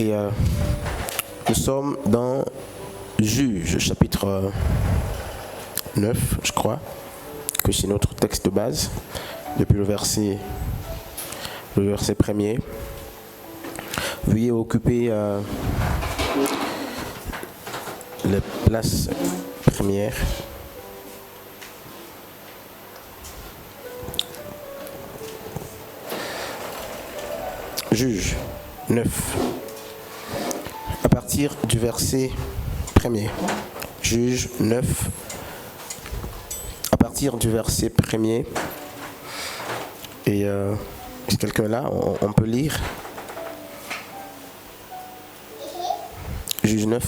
Et nous sommes dans Juge, chapitre 9, je crois, que c'est notre texte de base, depuis le verset premier. Veuillez occuper les places premières. Juge 9, à partir du verset premier. Juge 9, à partir du verset premier. Et est-ce quelqu'un là, on peut lire? Juge 9,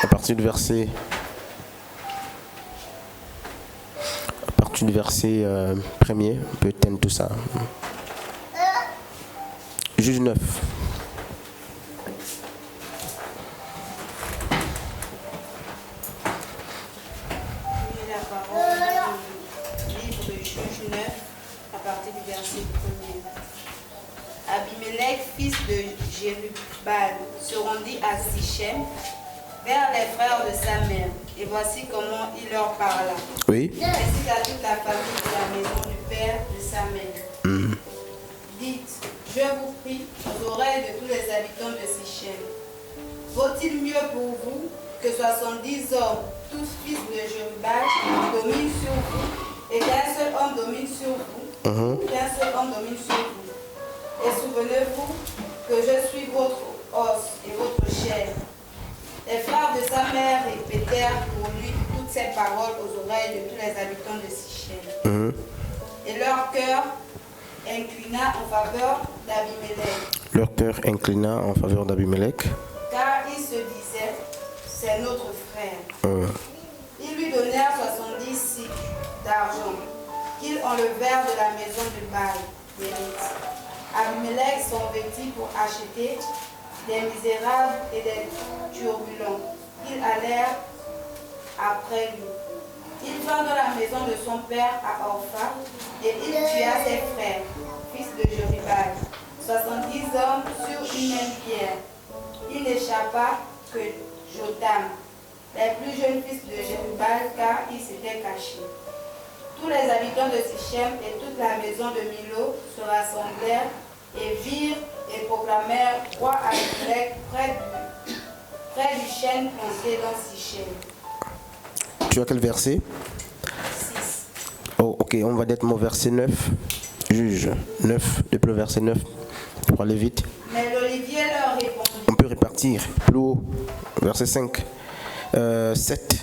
à partir du verset premier, on peut éteindre tout ça. Juge 9. La parole du livre de Juge 9, à partir du verset 1er. Abimelech, fils de Jérubal, se rendit à Sichem, vers les frères de sa mère, et voici comment il leur parla. Oui. Ainsi qu'à toute la famille de la maison du père de sa mère. Dites, je vous prie, aux oreilles de tous les habitants de Sichem, vaut-il mieux pour vous que 70 hommes, tous fils de Jérubal, dominent sur vous, et qu'un seul homme domine sur vous, qu'un seul homme domine sur vous? Et souvenez-vous que je suis votre os et votre chair. Les frères de sa mère répétèrent pour lui toutes ces paroles aux oreilles de tous les habitants de Sichem. Et leur cœur inclina en faveur d'Abimelech. Leur cœur inclina en faveur d'Abimelech. Car ils se disaient, c'est notre frère. Ils lui donnèrent 70 cycles d'argent qu'ils enlevèrent de la maison du Baal d'Élite. Abimelech s'en vêtit pour acheter des misérables et des turbulents. Ils allèrent après lui. Il vint dans la maison de son père à Orpha et il tua ses frères, fils de Jérubal, 70 hommes sur une même pierre. Il n'échappa que Jotam, les plus jeunes fils de Jérubal, car ils s'étaient cachés. Tous les habitants de Sichem et toute la maison de Milo se rassemblèrent et virent et proclamèrent roi Abimelech près du chêne planté dans Sichem. Tu as quel verset? 6. Oh, ok, on va directement au verset 9. Juge 9, depuis le verset 9, pour aller vite. Mais l'olivier leur répondit. On peut répartir plus haut, verset 5. 7.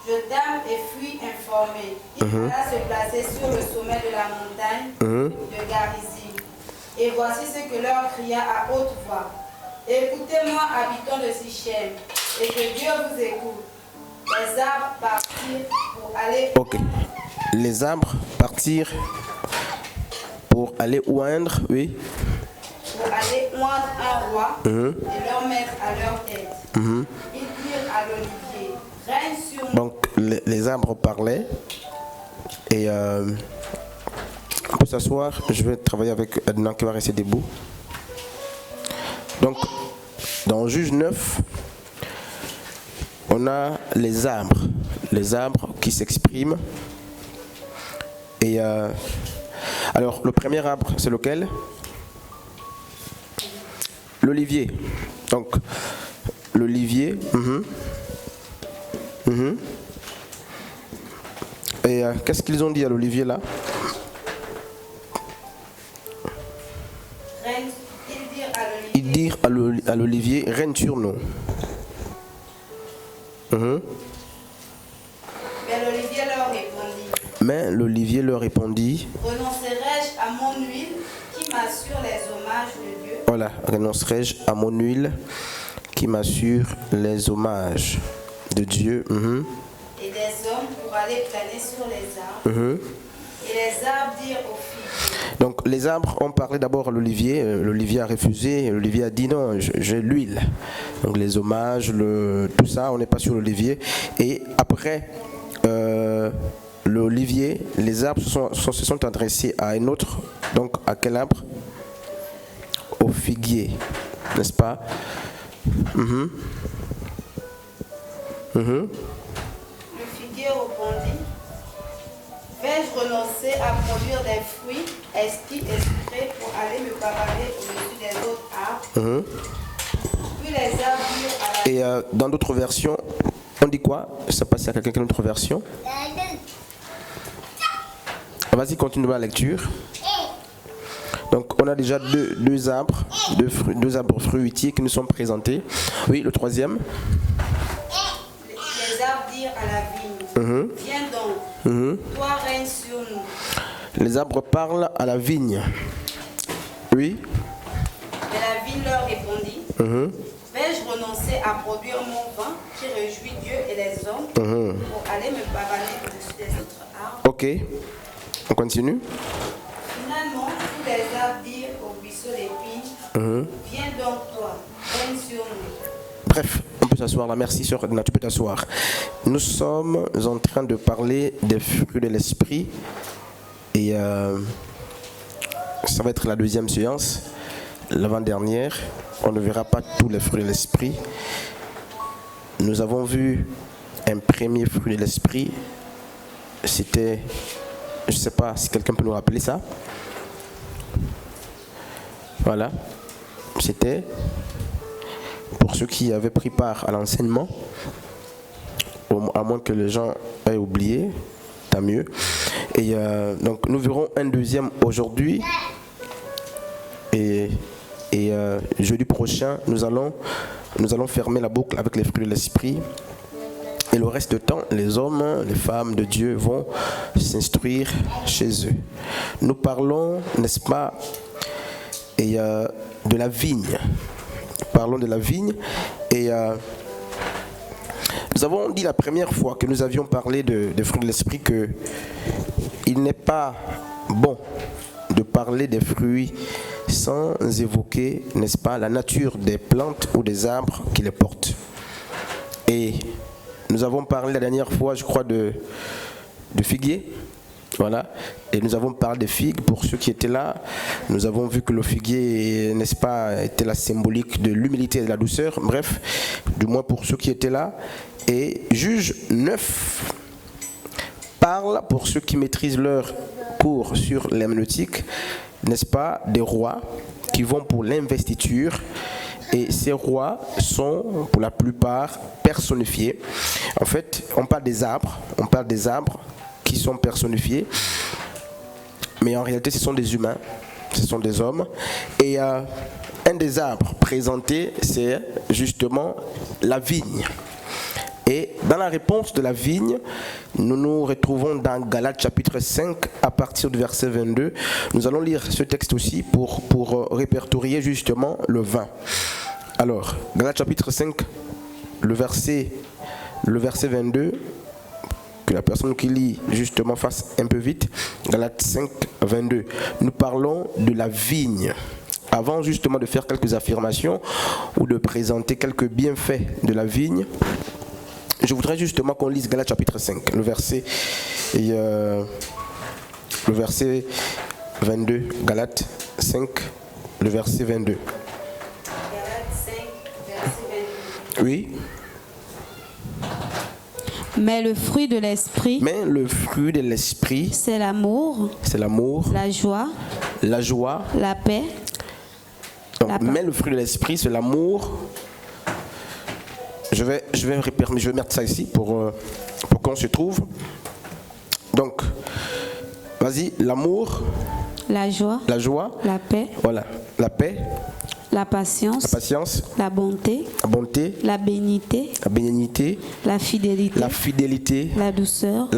Jotam et fut informé. Il alla se placer sur le sommet de la montagne de Garizim. Et voici ce que leur cria à haute voix. Écoutez-moi, habitants de Sichem, et que Dieu vous écoute. Les arbres partirent pour aller... Ok. Les arbres partirent pour aller oindre, oui. Pour aller oindre un roi et leur mettre à leur tête. Ils dirent à l'olivier, règne sur nous. Donc les arbres parlaient et on peut s'asseoir. Je vais travailler avec Adnan qui va rester debout. Donc dans Juge 9, on a les arbres qui s'expriment. Et alors le premier arbre, c'est lequel? L'olivier. Donc l'olivier. Et qu'est-ce qu'ils ont dit à l'olivier là? Ils dirent à l'olivier, règne sur nous. Mais l'olivier leur répondit. Renoncerai-je à mon huile qui m'assure les hommages de Dieu? Voilà, renoncerai-je à mon huile qui m'assure les hommages de Dieu. Et des hommes pour aller planer sur les arbres. Et les arbres dirent aux filles. Donc les arbres ont parlé d'abord à l'olivier. L'olivier a refusé. L'olivier a dit non, j'ai l'huile. Donc les hommages, tout ça, on n'est pas sur l'olivier. Et après l'olivier, les arbres se sont adressés à un autre. Donc à quel arbre? figuier, n'est-ce pas? Le figuier répondit, vais-je renoncer à produire des fruits exprès pour aller me pavaner au-dessus des autres arbres? Puis les arbres dirent à la... Et dans d'autres versions, on dit quoi? Ça passe à quelqu'un qui a une autre version. Vas-y, continue la lecture. Donc, on a déjà deux arbres fruitiers qui nous sont présentés. Oui, le troisième. Les arbres dirent à la vigne, viens donc, toi règne sur nous. Les arbres parlent à la vigne. Oui. Mais la vigne leur répondit, vais-je renoncer à produire mon vin qui réjouit Dieu et les hommes pour aller me pavaner au-dessus des autres arbres? Ok. On continue. Finalement, tous les arbres dirent au buisson d'épines, viens donc toi, règne sur nous. Bref, on peut s'asseoir là. Merci, sœur Edna, tu peux t'asseoir. Nous sommes en train de parler des fruits de l'esprit. Et ça va être la deuxième séance. L'avant-dernière, on ne verra pas tous les fruits de l'esprit. Nous avons vu un premier fruit de l'esprit. C'était, je ne sais pas si quelqu'un peut nous rappeler ça. Voilà. C'était, pour ceux qui avaient pris part à l'enseignement, à moins que les gens aient oublié, tant mieux. Et donc nous verrons un deuxième aujourd'hui. Et jeudi prochain, nous allons fermer la boucle avec les fruits de l'esprit. Et le reste du temps, les hommes, les femmes de Dieu vont s'instruire chez eux. Nous parlons, n'est-ce pas, de la vigne. Parlons de la vigne. Et nous avons dit la première fois que nous avions parlé des fruits de l'esprit qu'il n'est pas bon de parler des fruits sans évoquer, n'est-ce pas, la nature des plantes ou des arbres qui les portent. Et nous avons parlé la dernière fois, je crois, de figuier. Voilà. Et nous avons parlé des figues pour ceux qui étaient là. Nous avons vu que le figuier, n'est-ce pas, était la symbolique de l'humilité et de la douceur. Bref, du moins pour ceux qui étaient là. Et Juge 9 parle, pour ceux qui maîtrisent leur cours sur l'herméneutique, n'est-ce pas, des rois qui vont pour l'investiture. Et ces rois sont pour la plupart personnifiés. En fait, on parle des arbres qui sont personnifiés. Mais en réalité, ce sont des humains, ce sont des hommes. Et un des arbres présentés, c'est justement la vigne. Et dans la réponse de la vigne, nous nous retrouvons dans Galates chapitre 5 à partir du verset 22. Nous allons lire ce texte aussi pour répertorier justement le vin. Alors, Galates chapitre 5, le verset 22, que la personne qui lit justement fasse un peu vite. Galates 5, 22. Nous parlons de la vigne. Avant justement de faire quelques affirmations ou de présenter quelques bienfaits de la vigne, je voudrais justement qu'on lise Galates chapitre 5, le verset 22, Galates 5, le verset 22. Galates 5, verset 22. Oui. Mais le fruit de l'esprit, c'est l'amour, la joie, la paix. Donc, mais le fruit de l'esprit, c'est l'amour. Je vais mettre ça ici pour qu'on se trouve. Donc, vas-y, l'amour, la joie, la paix, voilà, la paix, la patience, la bonté, la bénignité, la fidélité, la douceur,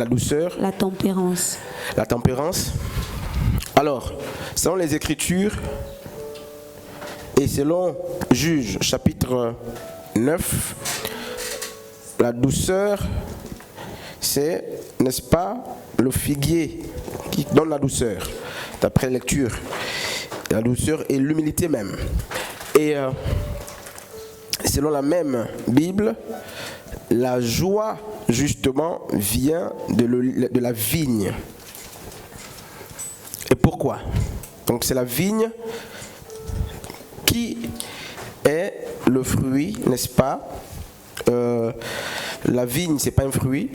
la tempérance. La tempérance. Alors, selon les Écritures et selon Juge chapitre 9, la douceur, c'est, n'est-ce pas, le figuier qui donne la douceur, d'après la lecture. La douceur et l'humilité même. Et selon la même Bible, la joie, justement, vient de la vigne. Et pourquoi? Donc c'est la vigne qui est le fruit, n'est-ce pas? La vigne, c'est pas un fruit,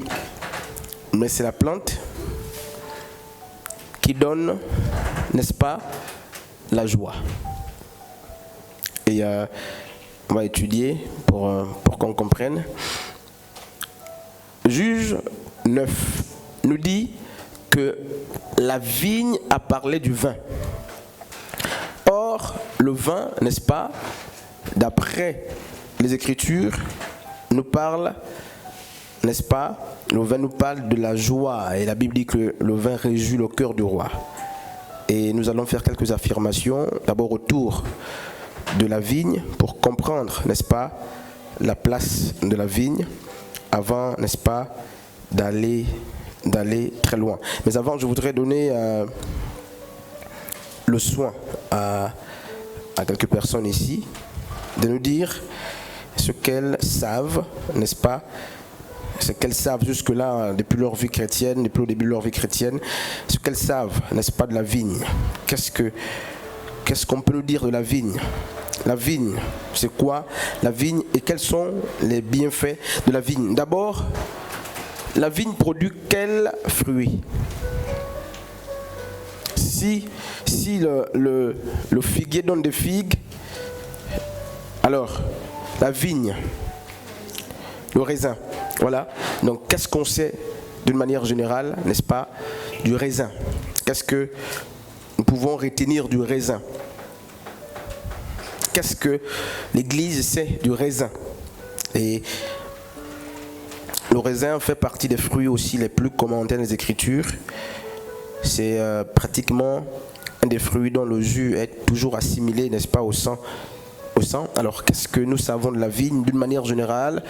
mais c'est la plante qui donne, n'est-ce pas, la joie. Et on va étudier pour qu'on comprenne. Juge 9 nous dit que la vigne a parlé du vin. Or, le vin, n'est-ce pas, d'après les Écritures, nous parle, n'est-ce pas, le vin nous parle de la joie. Et la Bible dit que le vin réjouit le cœur du roi. Et nous allons faire quelques affirmations, d'abord autour de la vigne, pour comprendre, n'est-ce pas, la place de la vigne, avant, n'est-ce pas, d'aller très loin. Mais avant, je voudrais donner le soin à quelques personnes ici de nous dire ce qu'elles savent, n'est-ce pas, ce qu'elles savent jusque-là, depuis leur vie chrétienne, depuis le début de leur vie chrétienne, ce qu'elles savent, n'est-ce pas, de la vigne. Qu'est-ce qu'on peut nous dire de la vigne? La vigne, c'est quoi la vigne et quels sont les bienfaits de la vigne? D'abord, la vigne produit quels fruits? Si le figuier donne des figues, alors la vigne, le raisin, voilà. Donc qu'est-ce qu'on sait d'une manière générale, n'est-ce pas, du raisin? Qu'est-ce que nous pouvons retenir du raisin? Qu'est-ce que l'Église sait du raisin? Et le raisin fait partie des fruits aussi les plus commentés dans les Écritures. C'est pratiquement un des fruits dont le jus est toujours assimilé, n'est-ce pas, au sang. Alors, qu'est-ce que nous savons de la vigne d'une manière générale?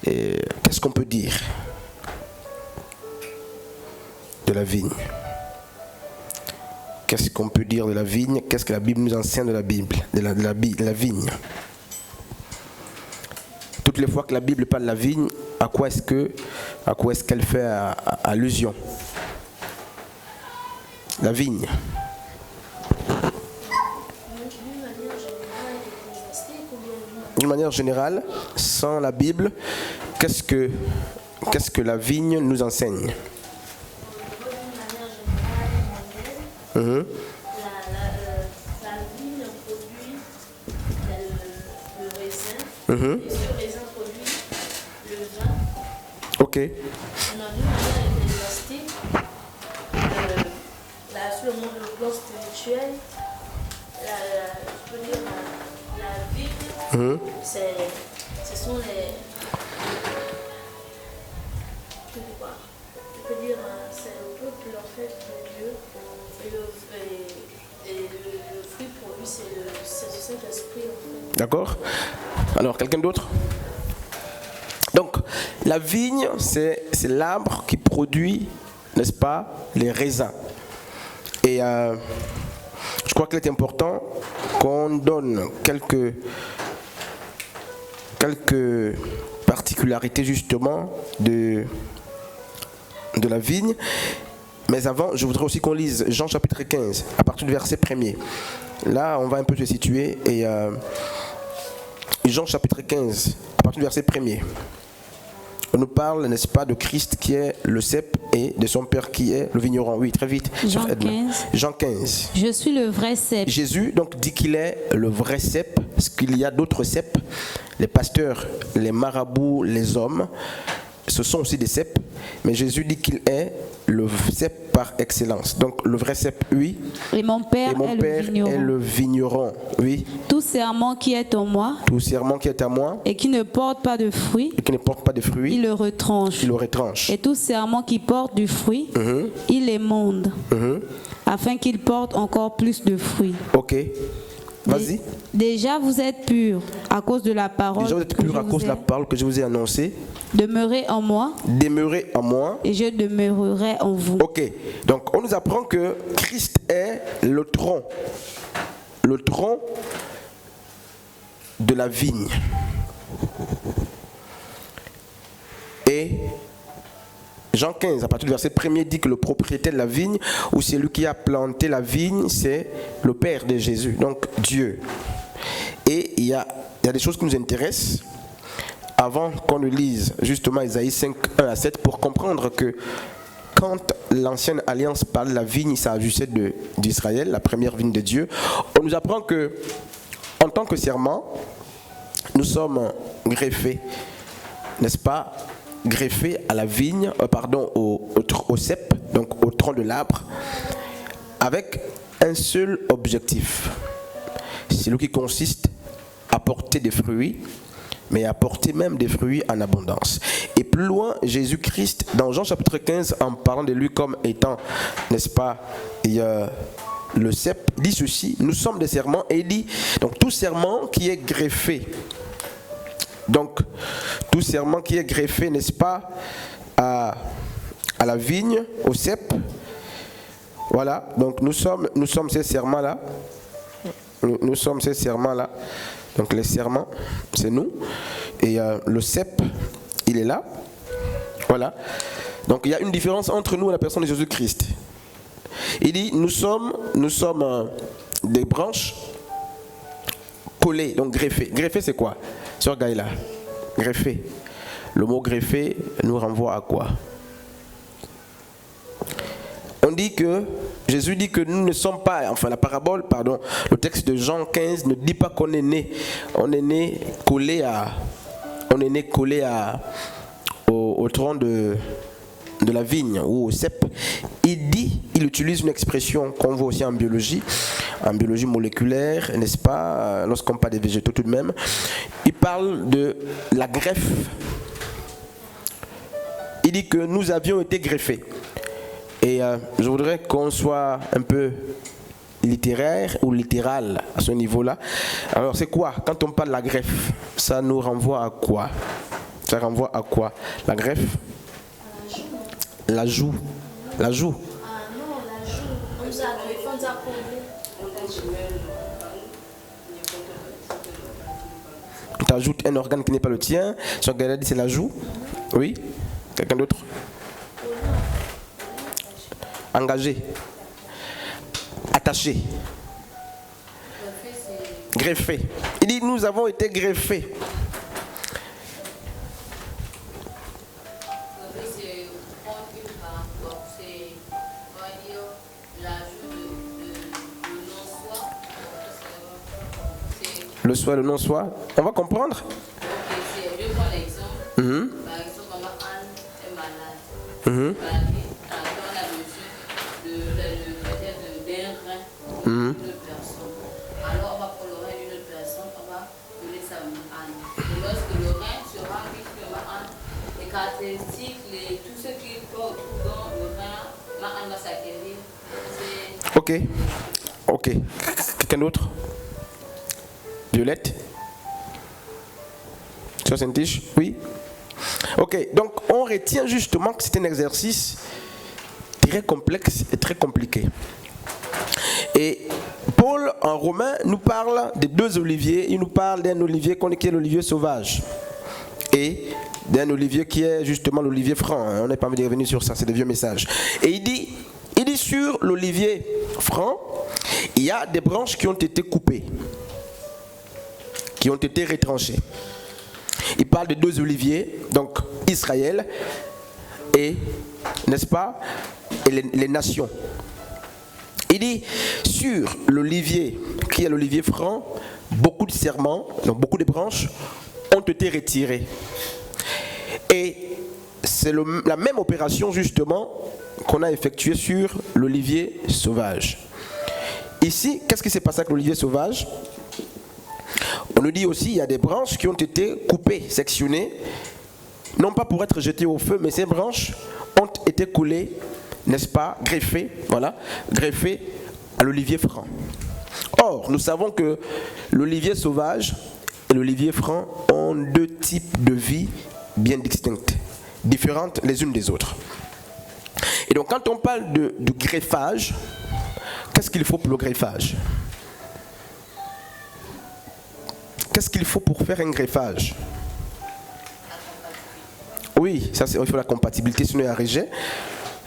Qu'est-ce qu'on peut dire de la vigne? Qu'est-ce qu'on peut dire de la vigne? Qu'est-ce que la Bible nous enseigne de la Bible, de la vigne? Toutes les fois que la Bible parle de la vigne, à quoi est-ce qu'elle fait allusion? La vigne. D'une manière générale, sans la Bible, qu'est-ce que la vigne nous enseigne? La vigne produit le raisin, et ce raisin produit le vin. Ok. D'une manière ecclésiastique, sur le plan spirituel, je peux dire la vigne, ce sont les. Je peux dire, c'est le peuple en fait de Dieu. Et le fruit produit, c'est le Saint-Esprit en fait. D'accord. Alors, quelqu'un d'autre? Donc, la vigne, c'est l'arbre qui produit, n'est-ce pas, les raisins. Et je crois qu'il est important qu'on donne quelques particularités justement de la vigne. Mais avant, je voudrais aussi qu'on lise Jean chapitre 15, à partir du verset 1er. Là, on va un peu se situer. Et Jean chapitre 15, à partir du verset 1er. On nous parle, n'est-ce pas, de Christ qui est le cep et de son Père qui est le vigneron. Oui, très vite. Jean 15. Je suis le vrai cep. Jésus donc dit qu'il est le vrai cep, parce qu'il y a d'autres ceps. Les pasteurs, les marabouts, les hommes, ce sont aussi des ceps. Mais Jésus dit qu'il est le cep par excellence. Donc le vrai cep, oui. Et mon Père, est le vigneron. Oui. Tout serment qui est en moi. Tout serment qui est à moi. Et qui ne porte pas de fruit. Et qui ne porte pas de fruits. Il le retranche. Il le retranche. Et tout serment qui porte du fruit, il l'émonde. Afin qu'il porte encore plus de fruits. Ok. Vas-y. Déjà vous êtes purs à cause de la parole. Déjà vous êtes purs à cause de la parole que je vous ai annoncée. Demeurez en moi. Demeurez en moi. Et je demeurerai en vous. Ok. Donc on nous apprend que Christ est le tronc. Le tronc de la vigne. Et Jean 15, à partir du verset 1er, dit que le propriétaire de la vigne, ou celui qui a planté la vigne, c'est le Père de Jésus, donc Dieu. Et il y a des choses qui nous intéressent avant qu'on ne lise justement Isaïe 5, 1 à 7 pour comprendre que quand l'ancienne alliance parle de la vigne, il s'agissait d'Israël, la première vigne de Dieu. On nous apprend que en tant que serment, nous sommes greffés, n'est-ce pas, greffés à la vigne, au cep, donc au tronc de l'arbre, avec un seul objectif. C'est ce qui consiste à porter des fruits, mais à porter même des fruits en abondance. Et plus loin, Jésus-Christ, dans Jean chapitre 15, en parlant de lui comme étant, n'est-ce pas, le cep, dit ceci, nous sommes des serments, et il dit, donc tout serment qui est greffé, donc tout serment qui est greffé, n'est-ce pas, à la vigne, au cep, voilà, donc nous sommes ces serments-là, nous sommes ces serments-là, donc les serments, c'est nous, et le cep, il est là, voilà, donc il y a une différence entre nous et la personne de Jésus-Christ. Il dit, nous sommes des branches collées, donc greffées. Greffé, c'est quoi? Sœur Gaïla, greffé. Le mot greffé nous renvoie à quoi? On dit que, Jésus dit que nous ne sommes pas, enfin la parabole, pardon, le texte de Jean 15 ne dit pas qu'on est né. On est né collé au tronc de la vigne ou au cep. Il utilise une expression qu'on voit aussi en biologie moléculaire, n'est-ce pas, lorsqu'on parle des végétaux tout de même. Il parle de la greffe. Il dit que nous avions été greffés. Et je voudrais qu'on soit un peu littéraire ou littéral à ce niveau-là. Alors c'est quoi? Quand on parle de la greffe, ça nous renvoie à quoi? Ça renvoie à quoi? La greffe? La joue. La joue. Ah non, la joue. On nous a greffé, on nous a collé. Tu ajoutes un organe qui n'est pas le tien. Sur Gaël dit c'est la joue. Oui. Quelqu'un d'autre? Engagé. Attaché. Greffé. Il dit nous avons été greffés. Le soi, le non-soi. On va comprendre. Je prends l'exemple. Par exemple, comment Anne est malade. Dans la mesure d'un rein d'une personne. Alors, on va prendre le rein d'une autre personne, on va donner ça à Anne. Et lorsque le rein sera riche, Anne, les caractéristiques, tout ce qui peut autour dans le rein, Anne va s'acquérir. Ok. Quelqu'un d'autre? Violette? Sur Saint-Tiche? Oui? Ok, donc on retient justement que c'est un exercice très complexe et très compliqué. Et Paul, en Romain, nous parle de deux oliviers. Il nous parle d'un olivier qui est l'olivier sauvage. Et d'un olivier qui est justement l'olivier franc. On n'est pas envie de revenir sur ça, c'est des vieux messages. Et il dit sur l'olivier franc, il y a des branches qui ont été coupées, qui ont été retranchés. Il parle de deux oliviers, donc Israël et, n'est-ce pas, et les nations. Il dit, sur l'olivier, qui est l'olivier franc, beaucoup de serments, donc beaucoup de branches, ont été retirées. Et c'est la même opération, justement, qu'on a effectuée sur l'olivier sauvage. Ici, qu'est-ce qui s'est passé avec l'olivier sauvage? On nous dit aussi qu'il y a des branches qui ont été coupées, sectionnées, non pas pour être jetées au feu, mais ces branches ont été coulées, n'est-ce pas, greffées à l'olivier franc. Or, nous savons que l'olivier sauvage et l'olivier franc ont deux types de vie bien distinctes, différentes les unes des autres. Et donc, quand on parle de greffage, qu'est-ce qu'il faut pour le greffage? Qu'est-ce qu'il faut pour faire un greffage? Oui, ça, il faut la compatibilité, sinon il y a rejet.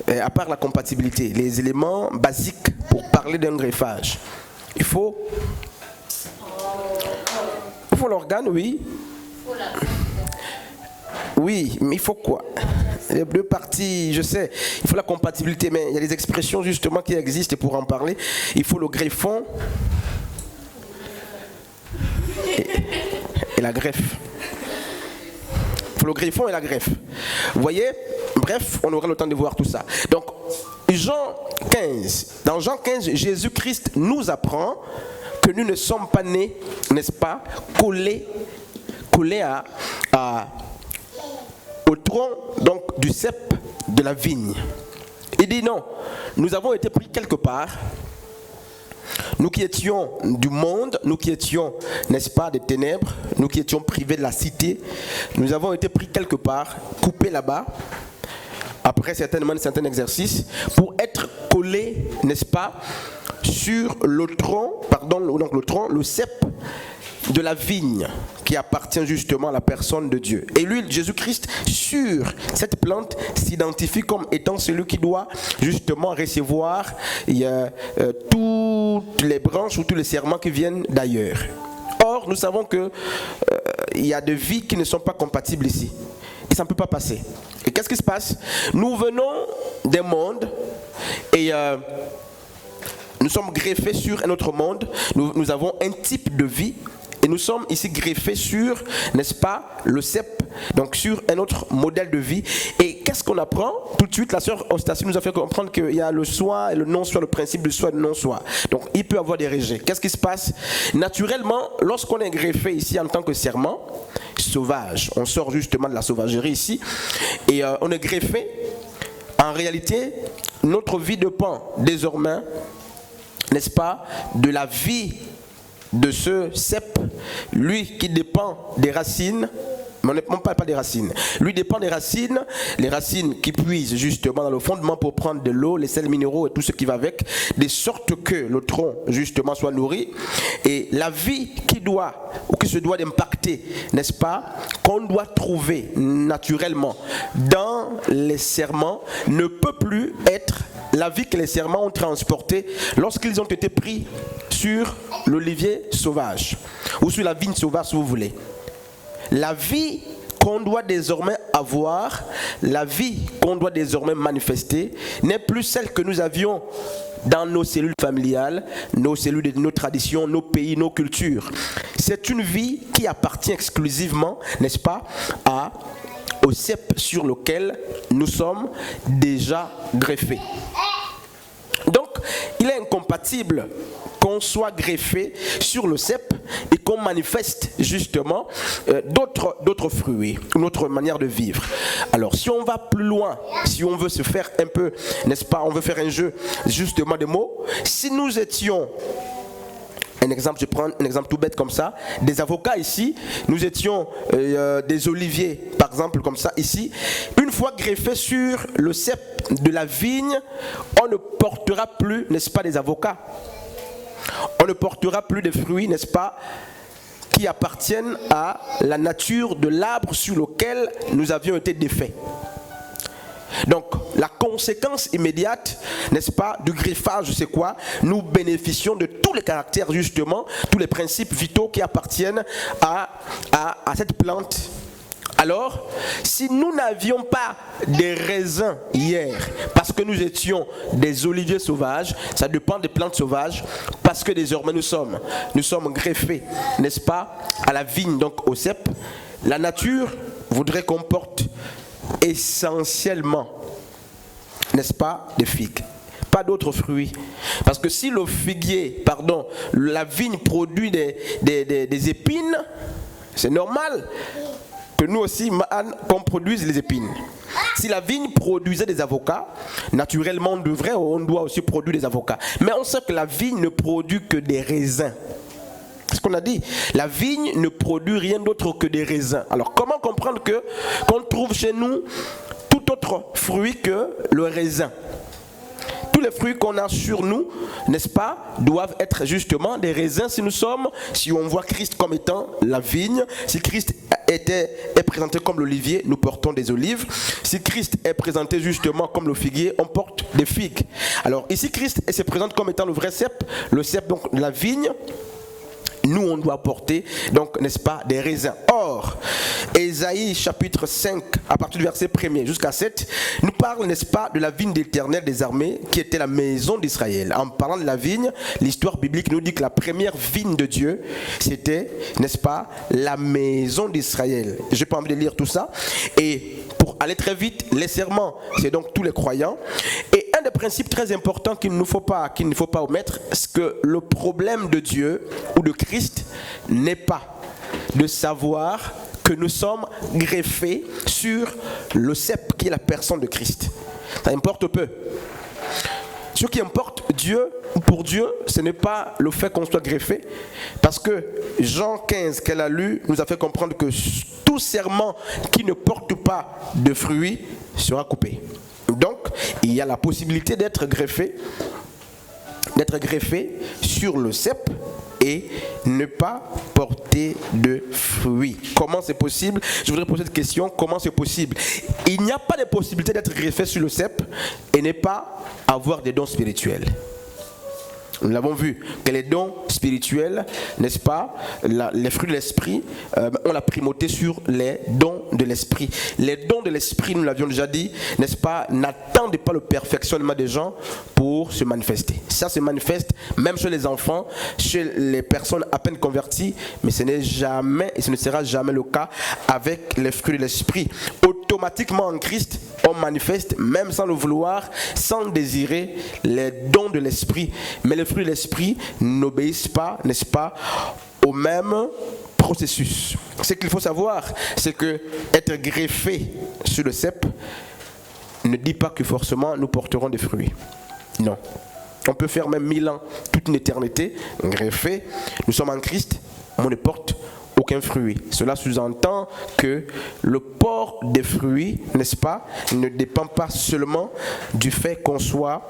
À part la compatibilité, les éléments basiques pour parler d'un greffage, il faut faut l'organe, oui. Faut la Oui, mais il faut quoi? Les deux parties, je sais, il faut la compatibilité, mais il y a des expressions justement qui existent et pour en parler, il faut le greffon et la greffe. Il faut le greffon et la greffe. Vous voyez? Bref, on aura le temps de voir tout ça. Donc, Jean 15. Dans Jean 15, Jésus-Christ nous apprend que nous ne sommes pas nés, n'est-ce pas, collés au tronc donc, du cep de la vigne. Il dit non, nous avons été pris quelque part. Nous qui étions du monde, nous qui étions, n'est-ce pas, des ténèbres, nous qui étions privés de la cité, nous avons été pris quelque part, coupés là-bas, après certains exercices, pour être collés, n'est-ce pas, sur le tronc, donc le tronc, le cep de la vigne qui appartient justement à la personne de Dieu. Et lui, Jésus-Christ, sur cette plante, s'identifie comme étant celui qui doit justement recevoir toutes les branches ou tous les serments qui viennent d'ailleurs. Or, nous savons que il y a des vies qui ne sont pas compatibles ici. Et ça ne peut pas passer. Et qu'est-ce qui se passe? Nous venons des mondes et nous sommes greffés sur un autre monde. Nous avons un type de vie. Et nous sommes ici greffés sur, n'est-ce pas, le cep, donc sur un autre modèle de vie. Et qu'est-ce qu'on apprend? Tout de suite, la sœur Eustacie nous a fait comprendre qu'il y a le soi et le non-soi, le principe du soi et du non-soi. Donc, il peut y avoir des rejets. Qu'est-ce qui se passe? Naturellement, lorsqu'on est greffé ici en tant que serment sauvage, on sort justement de la sauvagerie ici, et on est greffé, en réalité, notre vie dépend désormais, n'est-ce pas, de la vie de ce cep, lui qui dépend des racines, mais on ne parle pas des racines. Lui dépend des racines, les racines qui puisent justement dans le fondement pour prendre de l'eau, les sels minéraux et tout ce qui va avec, de sorte que le tronc justement soit nourri. Et la vie qui doit, ou qui se doit d'impacter, n'est-ce pas, qu'on doit trouver naturellement dans les serments, ne peut plus être la vie que les serments ont transportée lorsqu'ils ont été pris sur l'olivier sauvage, ou sur la vigne sauvage si vous voulez. La vie qu'on doit désormais avoir, la vie qu'on doit désormais manifester, n'est plus celle que nous avions dans nos cellules familiales, nos cellules de nos traditions, nos pays, nos cultures. C'est une vie qui appartient exclusivement, n'est-ce pas, au cep sur lequel nous sommes déjà greffés. Donc, il est incompatible qu'on soit greffé sur le cep et qu'on manifeste justement d'autres fruits, une autre manière de vivre. Alors, si on va plus loin, si on veut se faire un peu, n'est-ce pas, on veut faire un jeu justement de mots, si nous étions, un exemple, je prends un exemple tout bête comme ça, des avocats ici, nous étions des oliviers, par exemple comme ça ici, une fois greffés sur le cep de la vigne, on ne portera plus, n'est-ce pas, des avocats. On ne portera plus de fruits, n'est-ce pas, qui appartiennent à la nature de l'arbre sur lequel nous avions été défaits. Donc, la conséquence immédiate, n'est-ce pas, du greffage, c'est quoi? Nous bénéficions de tous les caractères, justement, tous les principes vitaux qui appartiennent à cette plante. Alors, si nous n'avions pas des raisins hier, parce que nous étions des oliviers sauvages, ça dépend des plantes sauvages, parce que désormais nous sommes greffés, n'est-ce pas, à la vigne, donc au cep, la nature voudrait qu'on porte essentiellement, n'est-ce pas, des figues. Pas d'autres fruits. Parce que si le figuier, la vigne produit des épines, c'est normal que nous aussi, qu'on produise les épines. Si la vigne produisait des avocats, naturellement on doit aussi produire des avocats. Mais on sait que la vigne ne produit que des raisins. C'est ce qu'on a dit. La vigne ne produit rien d'autre que des raisins. Alors comment comprendre qu'on trouve chez nous tout autre fruit que le raisin? Tous les fruits qu'on a sur nous, n'est-ce pas, doivent être justement des raisins si on voit Christ comme étant la vigne. Si Christ est présenté comme l'olivier, nous portons des olives. Si Christ est présenté justement comme le figuier, on porte des figues. Alors ici Christ se présente comme étant le vrai cep, le cep donc la vigne, nous on doit porter, donc n'est-ce pas, des raisins. Or, Ésaïe chapitre 5, à partir du verset 1er jusqu'à 7, nous parle, n'est-ce pas, de la vigne d'Éternel des armées, qui était la maison d'Israël. En parlant de la vigne, l'histoire biblique nous dit que la première vigne de Dieu, c'était, n'est-ce pas, la maison d'Israël. Je n'ai pas envie de lire tout ça. Et pour aller très vite, les serments, c'est donc tous les croyants. Et un des principes très importants qu'il ne faut pas omettre, c'est que le problème de Dieu ou de Christ n'est pas de savoir que nous sommes greffés sur le cep qui est la personne de Christ. Ça importe peu. Ce qui importe pour Dieu, ce n'est pas le fait qu'on soit greffé, parce que Jean 15 qu'elle a lu nous a fait comprendre que tout serment qui ne porte pas de fruits sera coupé. Donc, il y a la possibilité d'être greffé sur le cep et ne pas porter de fruits. Comment c'est possible? Je voudrais poser cette question. Comment c'est possible? Il n'y a pas de possibilité d'être greffé sur le cep et ne pas avoir des dons spirituels. Nous l'avons vu, que les dons spirituels, n'est-ce pas, les fruits de l'esprit, ont la primauté sur les dons de l'esprit. Les dons de l'esprit, nous l'avions déjà dit, n'est-ce pas, n'attendent pas le perfectionnement des gens pour se manifester. Ça se manifeste même chez les enfants, chez les personnes à peine converties, mais ce n'est jamais et ce ne sera jamais le cas avec les fruits de l'esprit. Automatiquement en Christ, on manifeste, même sans le vouloir, sans désirer, les dons de l'esprit. Mais les fruits de l'esprit n'obéissent pas, n'est-ce pas, au même processus. Ce qu'il faut savoir, c'est que être greffé sur le cep ne dit pas que forcément nous porterons des fruits. Non. On peut faire même 1000 ans, toute une éternité, greffé. Nous sommes en Christ, on ne porte aucun fruit. Cela sous-entend que le port des fruits, n'est-ce pas, ne dépend pas seulement du fait qu'on soit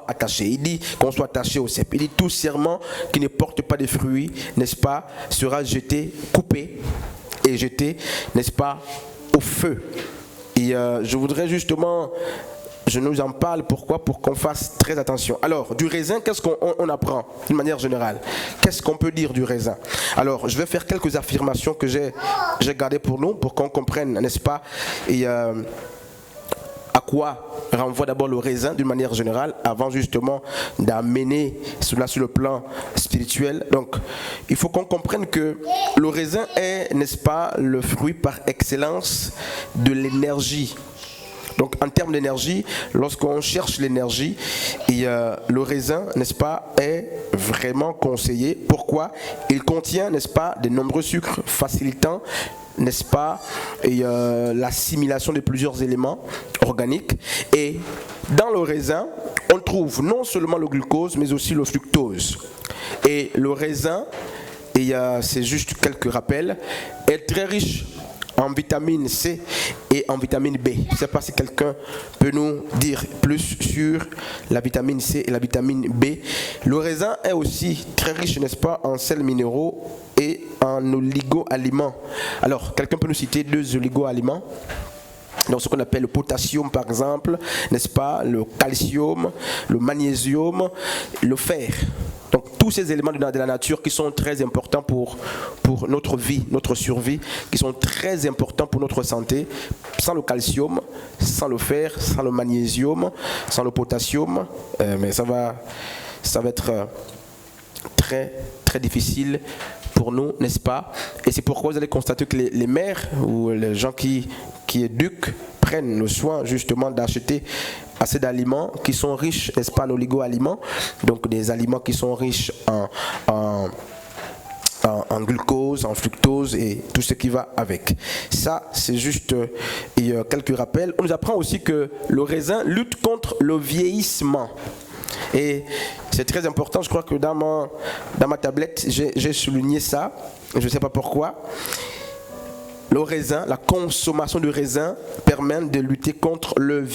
attaché. Il dit qu'on soit attaché au cep. Il dit tout serment qui ne porte pas de fruits, n'est-ce pas, sera jeté, coupé et jeté, n'est-ce pas, au feu. Et je voudrais justement, je nous en parle, pourquoi? Pour qu'on fasse très attention. Alors, du raisin, qu'est-ce qu'on apprend d'une manière générale? Qu'est-ce qu'on peut dire du raisin? Alors, je vais faire quelques affirmations que j'ai gardées pour nous, pour qu'on comprenne, n'est-ce pas, et à quoi renvoie d'abord le raisin d'une manière générale, avant justement d'amener cela sur le plan spirituel. Donc, il faut qu'on comprenne que le raisin est, n'est-ce pas, le fruit par excellence de l'énergie. Donc en termes d'énergie, lorsqu'on cherche l'énergie, le raisin, n'est-ce pas, est vraiment conseillé. Pourquoi? Il contient, n'est-ce pas, de nombreux sucres facilitant, n'est-ce pas, l'assimilation de plusieurs éléments organiques. Et dans le raisin, on trouve non seulement le glucose, mais aussi le fructose. Et le raisin, c'est juste quelques rappels, est très riche en vitamine C et en vitamine B. Je ne sais pas si quelqu'un peut nous dire plus sur la vitamine C et la vitamine B. Le raisin est aussi très riche, n'est-ce pas, en sels minéraux et en oligo-aliments. Alors, quelqu'un peut nous citer 2 oligo-aliments? Donc ce qu'on appelle le potassium par exemple, n'est-ce pas, le calcium, le magnésium, le fer. Donc tous ces éléments de la nature qui sont très importants pour notre vie, notre survie, qui sont très importants pour notre santé. Sans le calcium, sans le fer, sans le magnésium, sans le potassium, mais ça va être très très difficile pour nous, n'est-ce pas? Et c'est pourquoi vous allez constater que les mères ou les gens qui éduquent prennent le soin justement d'acheter assez d'aliments qui sont riches, n'est-ce pas, en oligo-aliments, donc des aliments qui sont riches en glucose, en fructose et tout ce qui va avec. Ça, c'est juste quelques rappels. On nous apprend aussi que le raisin lutte contre le vieillissement. Et c'est très important, je crois que dans ma tablette, j'ai souligné ça, je ne sais pas pourquoi. Le raisin, la consommation de raisin permet de lutter contre le vieillissement.